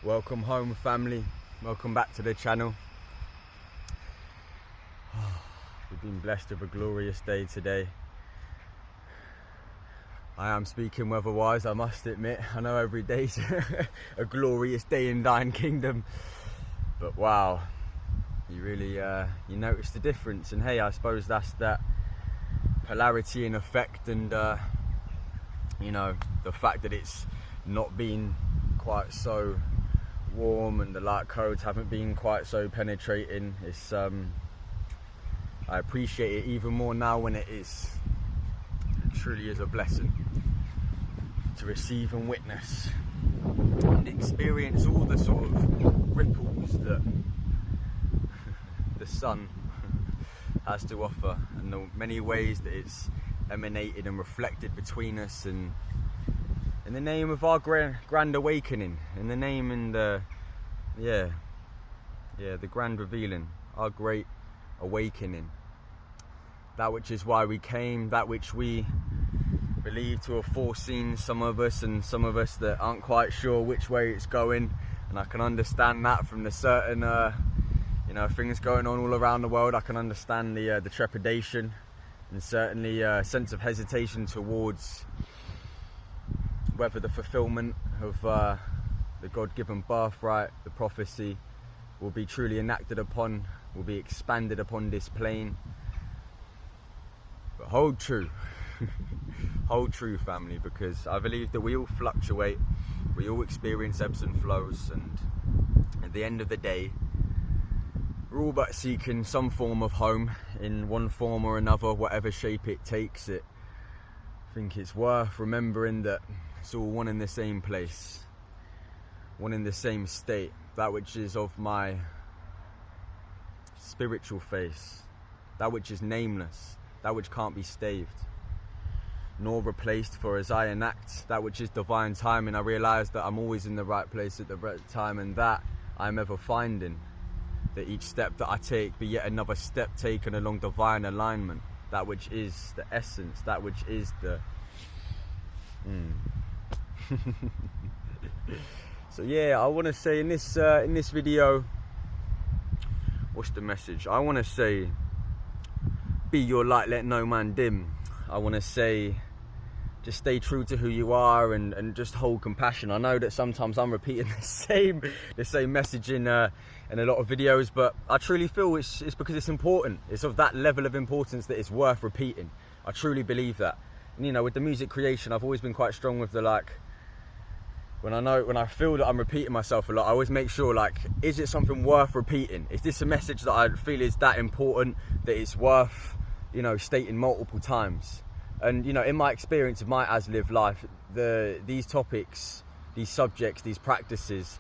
Welcome home, family. Welcome back to the channel. We've been blessed with a glorious day today. I am speaking weather-wise, I must admit. I know every day's a glorious day in thine kingdom, but wow, you really you notice the difference. And hey, I suppose that's that polarity in effect, and you know, the fact that it's not been quite so warm and the light codes haven't been quite so penetrating. It's I appreciate it even more now when it is. It truly is a blessing to receive and witness and experience all the sort of ripples that the sun has to offer, and the many ways that it's emanated and reflected between us, and in the name of our grand awakening, in the name and the grand revealing, our great awakening, that which is why we came, that which we believe to have foreseen, some of us, and some of us that aren't quite sure which way it's going. And I can understand that from the certain you know, things going on all around the world. I can understand the trepidation and certainly a sense of hesitation towards whether the fulfillment of the God-given birthright, the prophecy, will be truly enacted upon, will be expanded upon this plane. But hold true, hold true, family, because I believe that we all fluctuate, we all experience ebbs and flows, and at the end of the day, we're all but seeking some form of home in one form or another, whatever shape it takes. I think it's worth remembering that it's all one in the same place, one in the same state, that which is of my spiritual face, that which is nameless, that which can't be staved nor replaced. For as I enact that which is divine timing, I realise that I'm always in the right place at the right time, and that I'm ever finding that each step that I take be yet another step taken along divine alignment, that which is the essence, that which is the So yeah, I want to say in this video, what's the message? I want to say, be your light, let no man dim. I want to say, just stay true to who you are, and just hold compassion. I know that sometimes I'm repeating the same message in a lot of videos, but I truly feel it's because it's important. It's of that level of importance that it's worth repeating. I truly believe that. And, you know, with the music creation, I've always been quite strong with the, like, when I feel that I'm repeating myself a lot, I always make sure, like, is it something worth repeating? Is this a message that I feel is that important that it's worth, you know, stating multiple times? And, you know, in my experience of my as-lived life, these topics, these subjects, these practices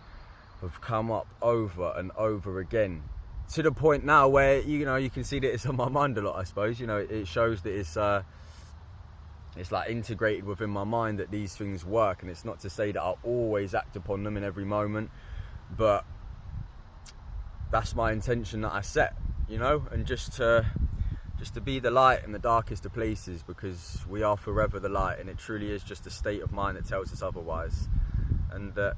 have come up over and over again, to the point now where, you know, you can see that it's on my mind a lot, I suppose. You know, it shows that it's like integrated within my mind that these things work. And it's not to say that I always act upon them in every moment, but that's my intention that I set, you know, and just to be the light in the darkest of places, because we are forever the light, and it truly is just a state of mind that tells us otherwise. And that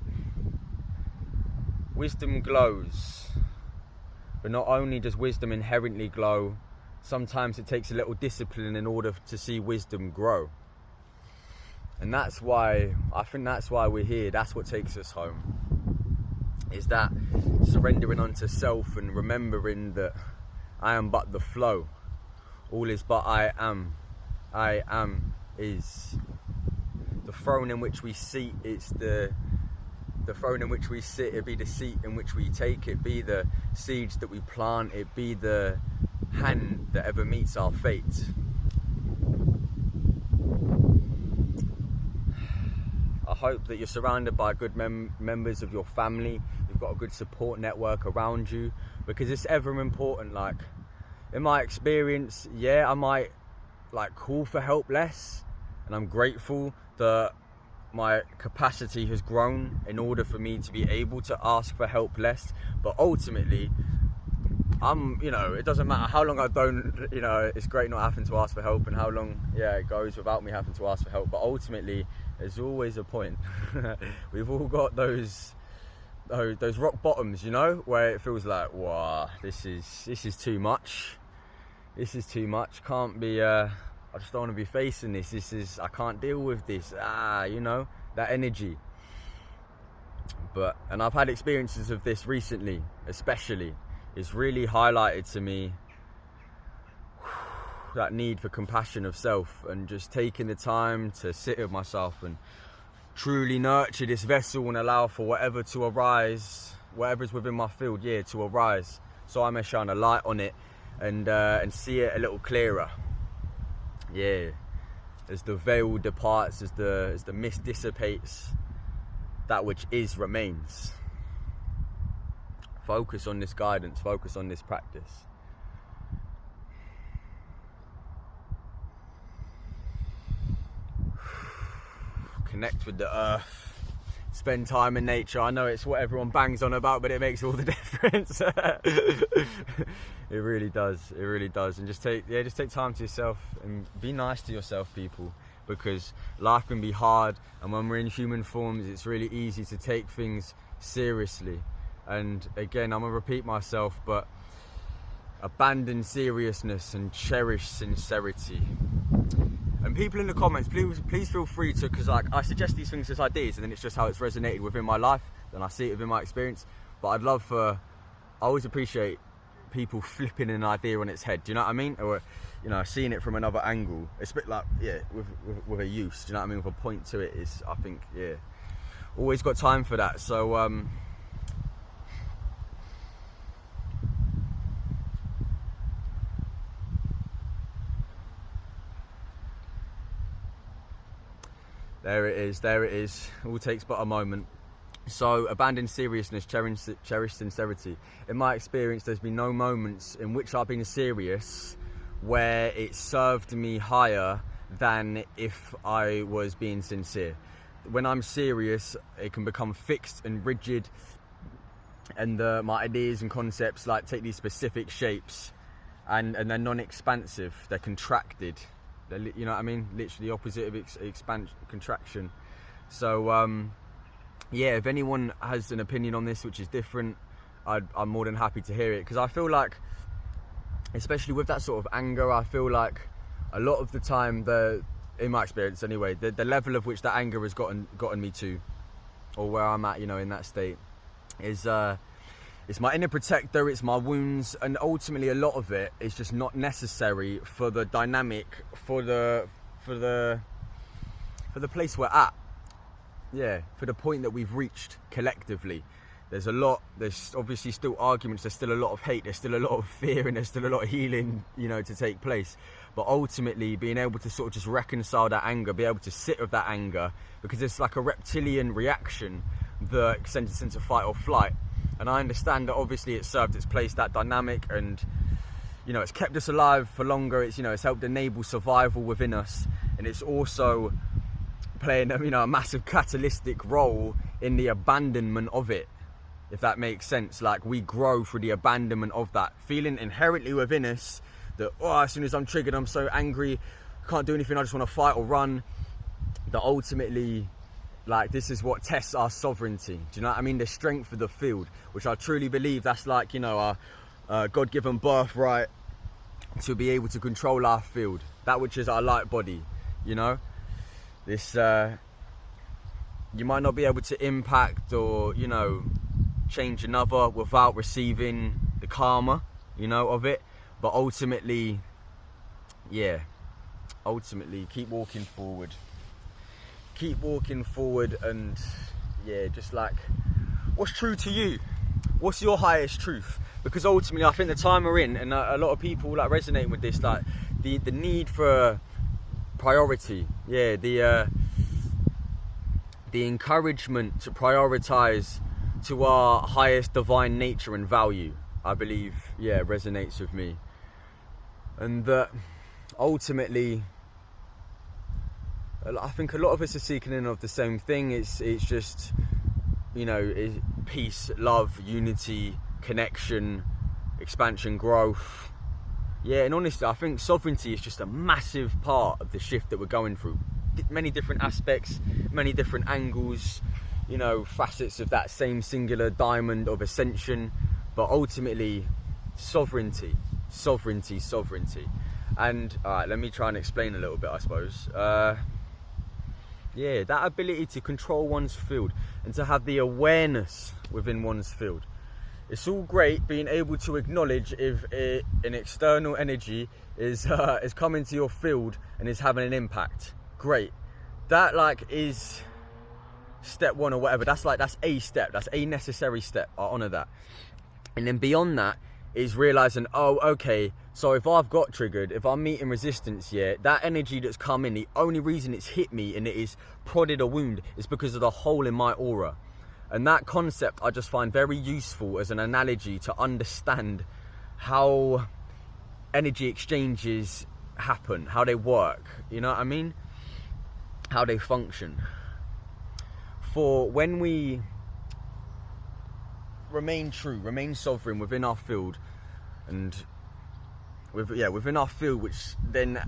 wisdom glows, but not only does wisdom inherently glow, sometimes it takes a little discipline in order to see wisdom grow. And that's why, I think that's why we're here. That's what takes us home, is that surrendering unto self and remembering that I am but the flow. All is but I am is. The throne in which we seat, it's the throne in which we sit, it be the seat in which we take, it be the seeds that we plant, it be the hand that ever meets our fate. I hope that you're surrounded by good members of your family, you've got a good support network around you, because it's ever important. Like, in my experience, yeah, I might like call for help less, and I'm grateful that my capacity has grown in order for me to be able to ask for help less. But ultimately, you know, it doesn't matter how long I don't, you know, it's great not having to ask for help, and how long, yeah, it goes without me having to ask for help. But ultimately, there's always a point. We've all got those those rock bottoms, you know, where it feels like, wow, this is too much. This is too much. Can't be. I just don't want to be facing this. I can't deal with this. You know, that energy. And I've had experiences of this recently, especially. It's really highlighted to me that need for compassion of self, and just taking the time to sit with myself and truly nurture this vessel and allow for whatever to arise, whatever's within my field, to arise, so I may shine a light on it and see it a little clearer. As the veil departs, as the mist dissipates, that which is remains. Focus on this guidance, focus on this practice. Connect with the earth, spend time in nature. I know it's what everyone bangs on about, but it makes all the difference. It really does, and just take time to yourself and be nice to yourself, people, because life can be hard, and when we're in human forms it's really easy to take things seriously. And again, I'm gonna repeat myself, but abandon seriousness and cherish sincerity. And people in the comments, please feel free to, because like I suggest these things as ideas, and then it's just how it's resonated within my life, then I see it within my experience. But I always appreciate people flipping an idea on its head. Do you know what I mean? Or, you know, seeing it from another angle. It's a bit like, with a use. Do you know what I mean? With a point to it is, I think, always got time for that. So There it is. All takes but a moment. So, abandon seriousness, cherish sincerity. In my experience, there's been no moments in which I've been serious where it served me higher than if I was being sincere. When I'm serious, it can become fixed and rigid, and my ideas and concepts like take these specific shapes, and they're non-expansive, they're contracted. You know what I mean? Literally the opposite of expansion, contraction. So if anyone has an opinion on this which is different, I'm more than happy to hear it, because I feel like, especially with that sort of anger, I feel like a lot of the time, in my experience anyway, the level of which that anger has gotten me to, or where I'm at, you know, in that state, is it's my inner protector, it's my wounds, and ultimately a lot of it is just not necessary for the dynamic, for the place we're at. For the point that we've reached collectively. There's obviously still arguments, there's still a lot of hate, there's still a lot of fear, and there's still a lot of healing, you know, to take place. But ultimately, being able to sort of just reconcile that anger, be able to sit with that anger, because it's like a reptilian reaction that sends us into fight or flight. And I understand that obviously it's served its place, that dynamic, and, you know, it's kept us alive for longer. It's, you know, it's helped enable survival within us, and it's also playing, you know, a massive catalytic role in the abandonment of it, if that makes sense. Like, we grow through the abandonment of that feeling inherently within us that, as soon as I'm triggered, I'm so angry, I can't do anything, I just want to fight or run. That ultimately, like, this is what tests our sovereignty. Do you know what I mean? The strength of the field, which I truly believe that's like, you know, our God-given birthright to be able to control our field, that which is our light body. You know, this you might not be able to impact or, you know, change another without receiving the karma, you know, of it. But ultimately, keep walking forward. Keep walking forward, and just like, what's true to you? What's your highest truth? Because ultimately, I think the time we're in, and a lot of people like resonate with this, like the need for priority, the encouragement to prioritize to our highest divine nature and value, I believe, resonates with me. And that ultimately, I think a lot of us are seeking in of the same thing. It's just, you know, peace, love, unity, connection, expansion, growth. And honestly, I think sovereignty is just a massive part of the shift that we're going through. Many different aspects, many different angles, you know, facets of that same singular diamond of ascension, but ultimately sovereignty. And all right, let me try and explain a little bit, I suppose. Yeah, that ability to control one's field and to have the awareness within one's field. It's all great being able to acknowledge if an external energy is coming to your field and is having an impact. Great. That like is step one or whatever. That's a step. That's a necessary step. I honor that. And then beyond that is realizing, oh, okay, so if I've got triggered, if I'm meeting resistance, yeah, that energy that's come in, the only reason it's hit me and it is prodded a wound is because of the hole in my aura. And that concept I just find very useful as an analogy to understand how energy exchanges happen, how they work, you know what I mean? How they function. For when we remain true, remain sovereign within our field, and within our field, which then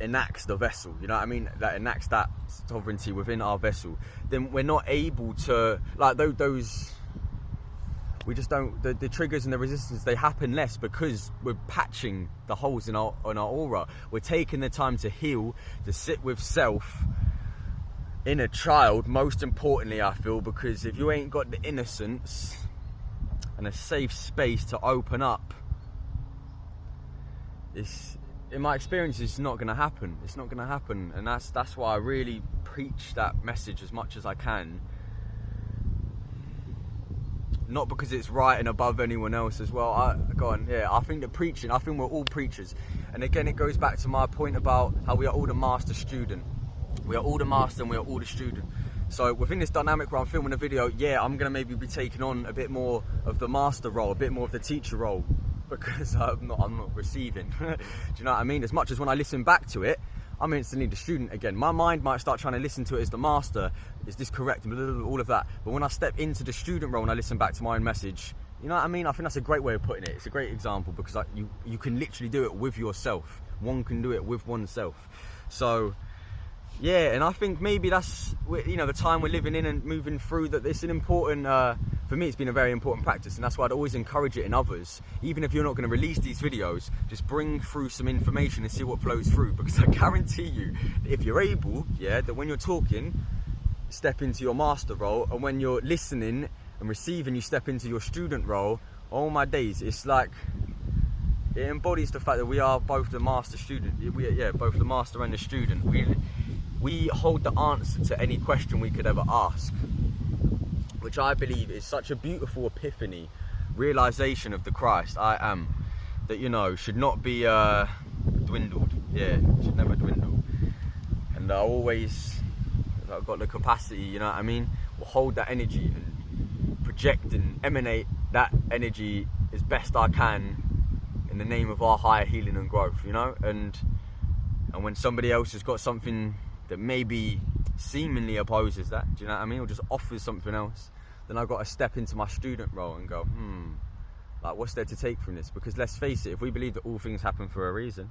enacts the vessel, you know what I mean, that enacts that sovereignty within our vessel, then we're not able to, like, those we just don't, the triggers and the resistance, they happen less because we're patching the holes in our aura. We're taking the time to heal, to sit with self, inner child, most importantly, I feel, because if you ain't got the innocence and a safe space to open up, it's, in my experience, it's not going to happen. It's not going to happen. And that's why I really preach that message as much as I can. Not because it's right and above anyone else as well. I think that preaching, I think we're all preachers. And again, it goes back to my point about how we are all the master student. We are all the master and we are all the student. So within this dynamic where I'm filming a video, yeah, I'm going to maybe be taking on a bit more of the master role, a bit more of the teacher role, because I'm not receiving. Do you know what I mean? As much as when I listen back to it, I'm instantly the student again. My mind might start trying to listen to it as the master. Is this correct? All of that. But when I step into the student role and I listen back to my own message, you know what I mean? I think that's a great way of putting it. It's a great example because you can literally do it with yourself. One can do it with oneself. So yeah, and I think maybe that's, you know, the time we're living in and moving through, that it's an important, for me it's been a very important practice, and that's why I'd always encourage it in others. Even if you're not going to release these videos, just bring through some information and see what flows through, because I guarantee you, if you're able, yeah, that when you're talking, step into your master role, and when you're listening and receiving, you step into your student role. Oh my days, it's like, it embodies the fact that we are both the master student, both the master and the student. We hold the answer to any question we could ever ask, which I believe is such a beautiful epiphany, realization of the Christ I am, that, you know, should not be dwindled. Yeah, should never dwindle. And I always, if I've got the capacity, you know what I mean, will hold that energy and project and emanate that energy as best I can in the name of our higher healing and growth, you know. And when somebody else has got something that maybe seemingly opposes that, do you know what I mean, or just offers something else, then I've got to step into my student role and go, like, what's there to take from this? Because let's face it, if we believe that all things happen for a reason,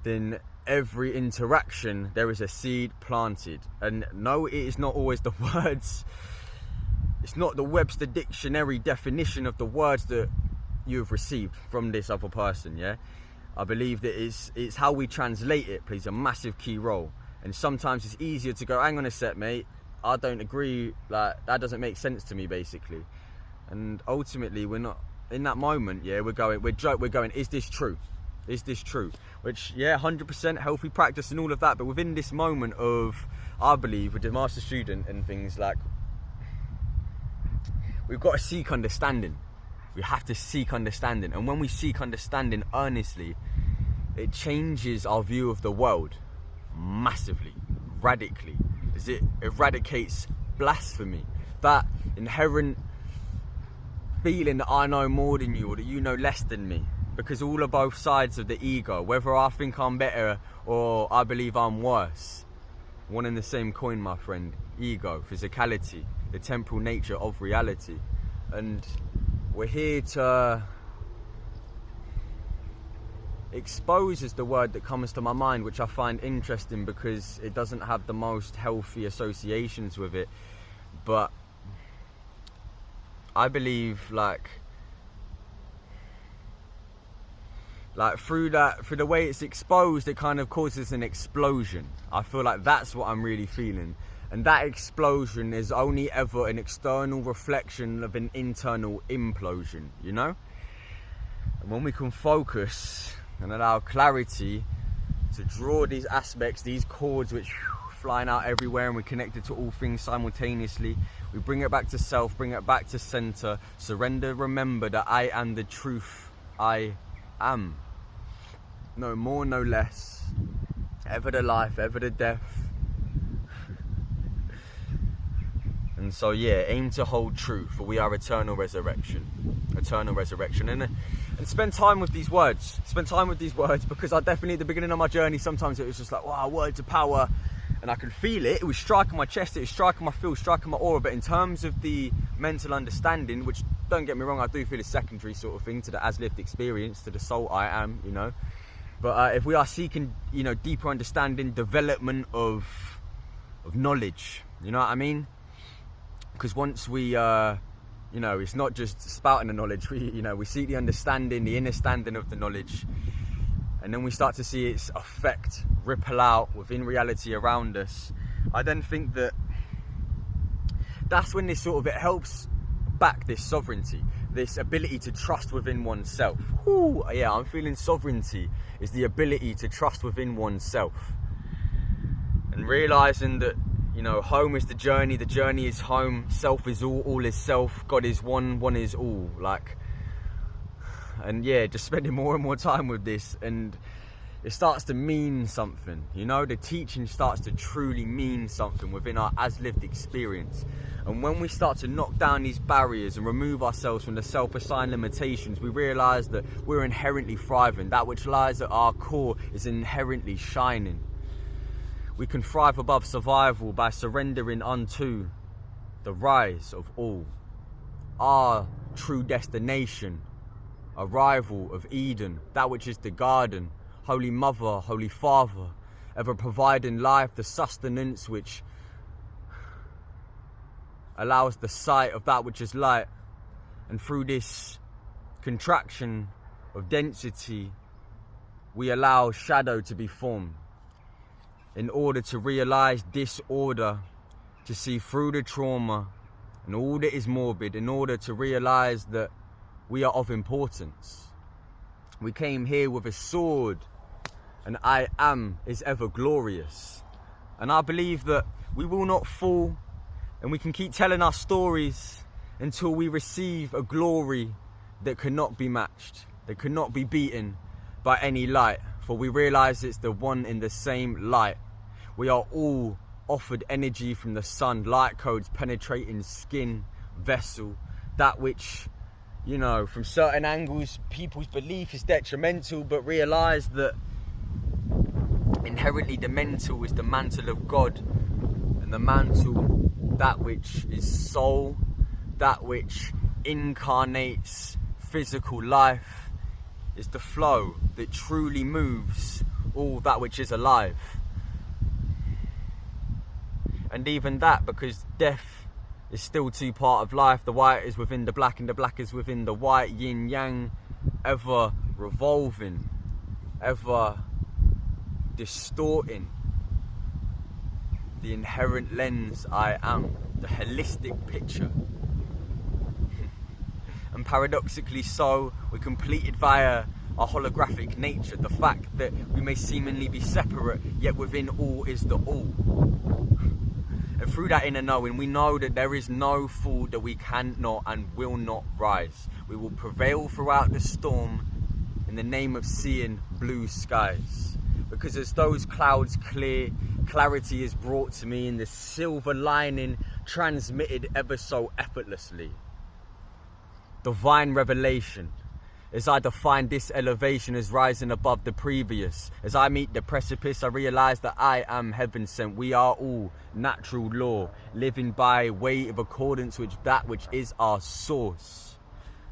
then every interaction there is a seed planted. And no, it is not always the words, it's not the Webster Dictionary definition of the words that you have received from this other person, yeah? I believe that it's how we translate it plays a massive key role. And sometimes it's easier to go, hang on a sec, mate, I don't agree, like, that doesn't make sense to me, basically. And ultimately, we're not, in that moment, yeah, we're going, is this true? Is this true? Which, yeah, 100% healthy practice and all of that, but within this moment of, I believe, with the master student and things, like, we've got to seek understanding. We have to seek understanding, and when we seek understanding earnestly, it changes our view of the world massively, radically, as it eradicates blasphemy, that inherent feeling that I know more than you or that you know less than me, because all are both sides of the ego, whether I think I'm better or I believe I'm worse. One and the same coin, my friend. Ego, physicality, the temporal nature of reality. And we're here to expose is the word that comes to my mind, which I find interesting because it doesn't have the most healthy associations with it. but I believe like through the way it's exposed, it kind of causes an explosion. I feel like that's what I'm really feeling. And that explosion is only ever an external reflection of an internal implosion, you know? And when we can focus and allow clarity to draw these aspects, these chords which flying out everywhere, and we're connected to all things simultaneously, we bring it back to self, bring it back to center, surrender, remember that I am the truth I am. No more, no less. Ever the life, ever the death. And so yeah, aim to hold true, for we are eternal resurrection. Eternal resurrection. And spend time with these words. Spend time with these words, because I definitely, at the beginning of my journey, sometimes it was just like, wow, words of power. And I could feel it. It was striking my chest, it was striking my field, striking my aura. But in terms of the mental understanding, which, don't get me wrong, I do feel a secondary sort of thing to the as-lived experience, to the soul I am, you know. But if we are seeking, you know, deeper understanding, development of knowledge, you know what I mean? Because once we, you know, it's not just spouting the knowledge. We seek the understanding, the understanding of the knowledge, and then we start to see its effect ripple out within reality around us. I then think that that's when it helps back this sovereignty, this ability to trust within oneself. Ooh, yeah, I'm feeling sovereignty is the ability to trust within oneself, and realizing that, you know, home is the journey is home, self is all is self, God is one is all. Like, and yeah, just spending more and more time with this, and it starts to mean something, you know. The teaching starts to truly mean something within our as-lived experience. And when we start to knock down these barriers and remove ourselves from the self-assigned limitations, we realise that we're inherently thriving. That which lies at our core is inherently shining. We can thrive above survival by surrendering unto the rise of all. Our true destination, arrival of Eden, that which is the garden, Holy Mother, Holy Father, ever providing life, the sustenance which allows the sight of that which is light. And through this contraction of density, we allow shadow to be formed, in order to realize disorder, to see through the trauma and all that is morbid, in order to realize that we are of importance. We came here with a sword, and I am is ever glorious. And I believe that we will not fall, and we can keep telling our stories until we receive a glory that cannot be matched, that cannot be beaten by any light. For we realize it's the one in the same light. We are all offered energy from the sun, light codes penetrating skin, vessel, that which, you know, from certain angles, people's belief is detrimental, but realize that inherently the mental is the mantle of God, and the mantle, that which is soul, that which incarnates physical life, is the flow that truly moves all that which is alive. And even that, because death is still two part of life, the white is within the black and the black is within the white, yin yang, ever revolving, ever distorting the inherent lens I am, the holistic picture. And paradoxically so, we're completed via our holographic nature, the fact that we may seemingly be separate, yet within all is the all. And through that inner knowing, we know that there is no fall that we cannot and will not rise. We will prevail throughout the storm in the name of seeing blue skies. Because as those clouds clear, clarity is brought to me in the silver lining, transmitted ever so effortlessly. Divine revelation. As I define this elevation as rising above the previous. As I meet the precipice, I realize that I am heaven sent. We are all natural law, living by way of accordance with that which is our source.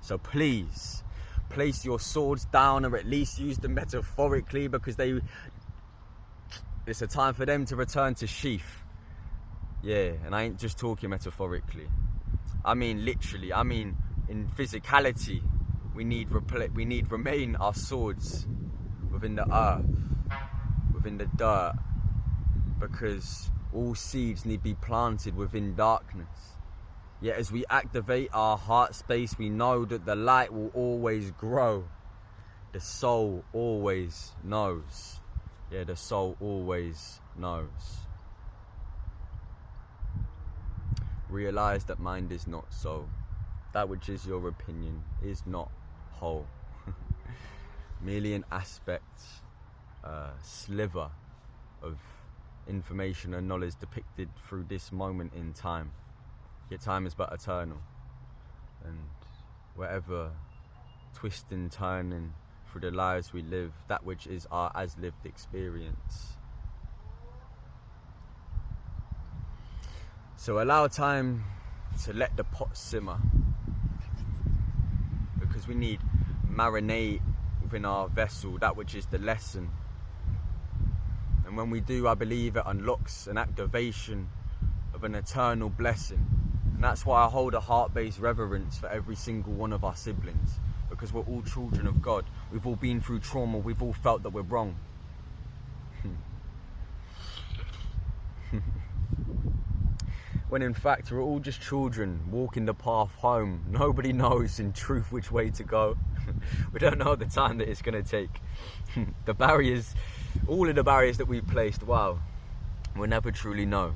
So please, place your swords down, or at least use them metaphorically, because it's a time for them to return to sheath. Yeah, and I ain't just talking metaphorically. I mean literally. I mean in physicality. We need remain our swords within the earth, within the dirt, because all seeds need to be planted within darkness. Yet as we activate our heart space, we know that the light will always grow. The soul always knows. Yeah, the soul always knows. Realize that mind is not soul. That which is your opinion is not whole. Merely an aspect, sliver of information and knowledge depicted through this moment in time. Yet time is but eternal. And whatever twist and turning through the lives we live, that which is our as lived experience. So allow time to let the pot simmer, because we need marinate within our vessel, that which is the lesson. And when we do, I believe it unlocks an activation of an eternal blessing. And that's why I hold a heart-based reverence for every single one of our siblings, because we're all children of God. We've all been through trauma. We've all felt that we're wrong. When in fact we're all just children walking the path home. Nobody knows in truth which way to go. We don't know the time that it's going to take. The barriers, all of the barriers that we've placed, wow, we'll never truly know.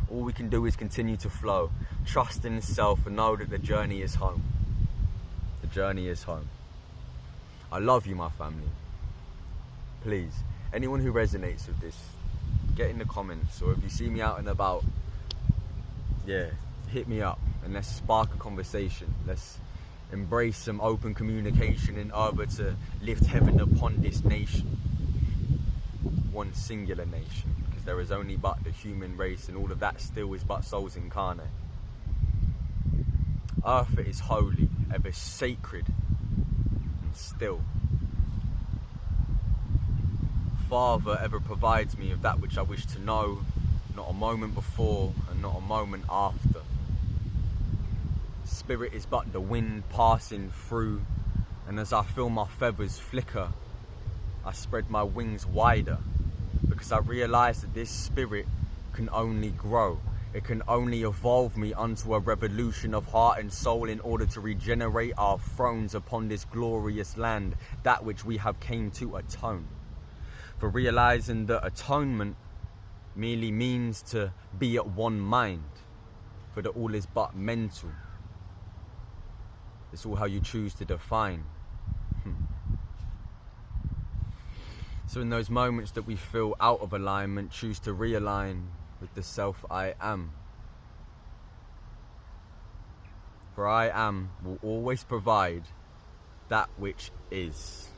All we can do is continue to flow, trust in self, and know that the journey is home. The journey is home. I love you, my family. Please, anyone who resonates with this, get in the comments, or if you see me out and about, yeah, hit me up and let's spark a conversation. Let's embrace some open communication in order to lift heaven upon this nation. One singular nation, because there is only but the human race, and all of that still is but souls incarnate. Earth is holy, ever sacred and still. Father ever provides me of that which I wish to know, not a moment before and not a moment after. Spirit is but the wind passing through, and as I feel my feathers flicker, I spread my wings wider, because I realize that this spirit can only grow. It can only evolve me unto a revolution of heart and soul in order to regenerate our thrones upon this glorious land, that which we have came to atone. For realizing that atonement merely means to be at one mind, for that all is but mental. It's all how you choose to define. So in those moments that we feel out of alignment, choose to realign with the self I am. For I am will always provide that which is.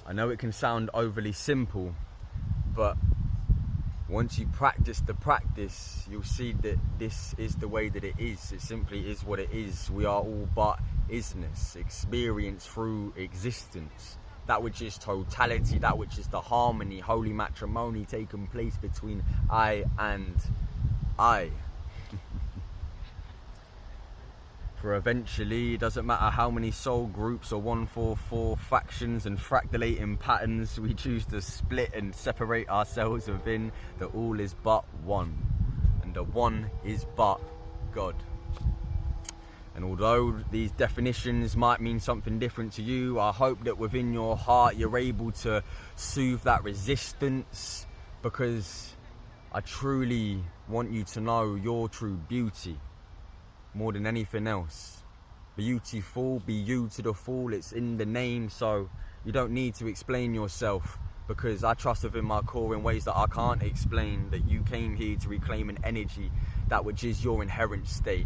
I know it can sound overly simple, but once you practice the practice, you'll see that this is the way that it is. It simply is what it is. We are all but isness, experience through existence. That which is totality, that which is the harmony, holy matrimony taking place between I and I. For eventually, it doesn't matter how many soul groups or 144 factions and fractalating patterns we choose to split and separate ourselves within, that all is but one. And the one is but God. And although these definitions might mean something different to you, I hope that within your heart you're able to soothe that resistance, because I truly want you to know your true beauty more than anything else. Beautiful, be you to the full, it's in the name, so you don't need to explain yourself, because I trust within my core in ways that I can't explain that you came here to reclaim an energy, that which is your inherent state.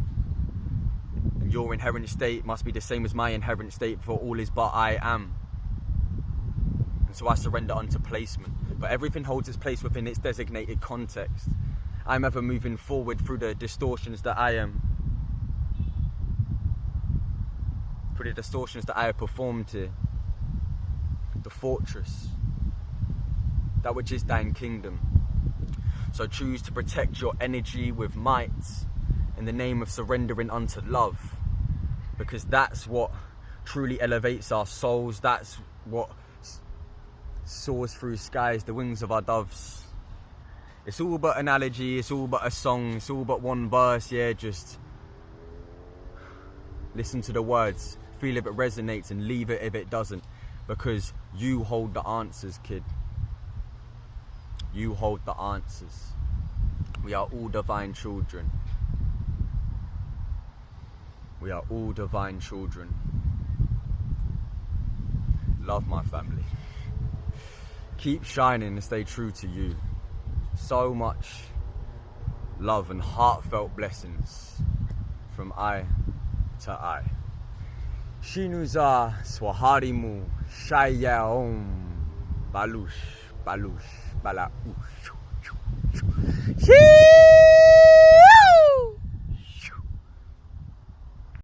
And your inherent state must be the same as my inherent state, for all is but I am. And so I surrender unto placement, but everything holds its place within its designated context. I'm ever moving forward through the distortions that I am. Through the distortions that I have performed here. The fortress, that which is thine kingdom. So choose to protect your energy with might in the name of surrendering unto love, because that's what truly elevates our souls. That's what soars through skies, the wings of our doves. It's all but analogy, it's all but a song, it's all but one verse, yeah. Just listen to the words, feel if it resonates, and leave it if it doesn't, because you hold the answers, kid. You hold the answers. We are all divine children. We are all divine children. Love my family. Keep shining and stay true to you. So much love and heartfelt blessings from eye to eye. Shinuza Swaharimu Shayaom Balush Balush Bala.